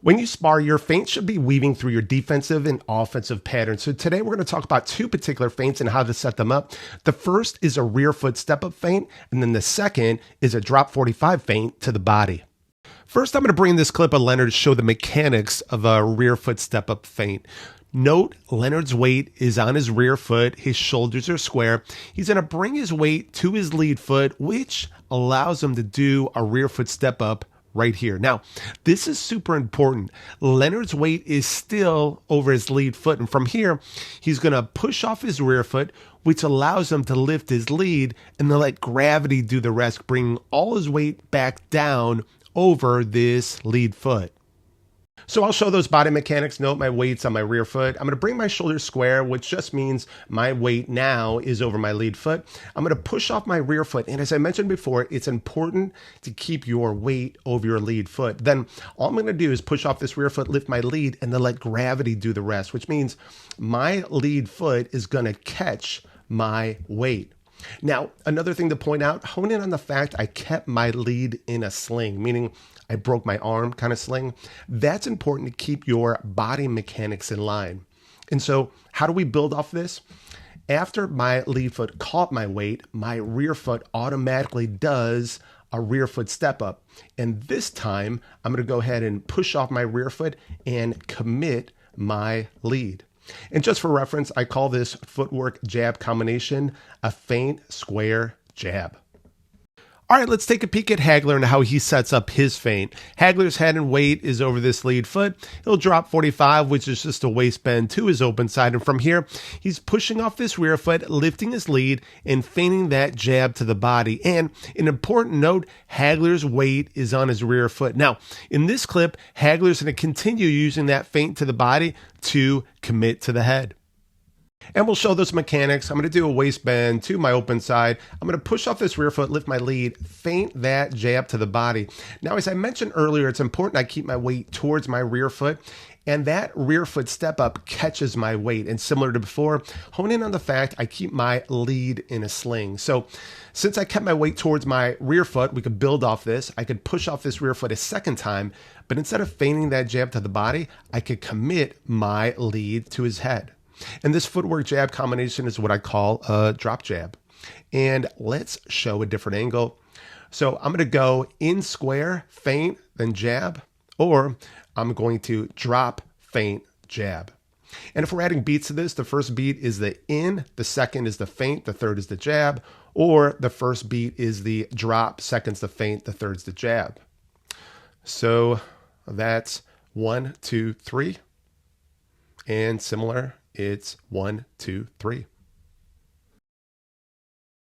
When you spar, your feints should be weaving through your defensive and offensive patterns. So today we're going to talk about two particular feints and how to set them up. The first is a rear foot step-up feint, and then the second is a drop 45 feint to the body. First, I'm going to bring this clip of Leonard to show the mechanics of a rear foot step-up feint. Note, Leonard's weight is on his rear foot. His shoulders are square. He's going to bring his weight to his lead foot, which allows him to do a rear foot step-up right here. Now, this is super important. Leonard's weight is still over his lead foot. And from here, he's going to push off his rear foot, which allows him to lift his lead and then let gravity do the rest, bringing all his weight back down over this lead foot. So I'll show those body mechanics. Note my weight's on my rear foot. I'm going to bring my shoulders square, which just means my weight now is over my lead foot. I'm going to push off my rear foot. And as I mentioned before, it's important to keep your weight over your lead foot. Then all I'm going to do is push off this rear foot, lift my lead, and then let gravity do the rest, which means my lead foot is going to catch my weight. Now, another thing to point out, hone in on the fact I kept my lead in a sling, meaning I broke my arm kind of sling. That's important to keep your body mechanics in line. And so how do we build off this? After my lead foot caught my weight, my rear foot automatically does a rear foot step up. And this time I'm going to go ahead and push off my rear foot and commit my lead. And just for reference, I call this footwork jab combination a feint square jab. All right, let's take a peek at Hagler and how he sets up his feint. Hagler's head and weight is over this lead foot. He'll drop 45, which is just a waist bend to his open side. And from here, he's pushing off this rear foot, lifting his lead, and feinting that jab to the body. And an important note, Hagler's weight is on his rear foot. Now, in this clip, Hagler's going to continue using that feint to the body to commit to the head. And we'll show those mechanics. I'm going to do a waist bend to my open side. I'm going to push off this rear foot, lift my lead, feint that jab to the body. Now, as I mentioned earlier, it's important I keep my weight towards my rear foot, and that rear foot step up catches my weight. And similar to before, hone in on the fact I keep my lead in a sling. So since I kept my weight towards my rear foot, we could build off this. I could push off this rear foot a second time, but instead of feinting that jab to the body, I could commit my lead to his head. And this footwork jab combination is what I call a drop jab. And let's show a different angle. So I'm going to go in square, feint, then jab, or I'm going to drop, feint, jab. And if we're adding beats to this, the first beat is the in, the second is the feint, the third is the jab, or the first beat is the drop, second's the feint, the third's the jab. So that's 1, 2, 3. And similar, it's 1, 2, 3.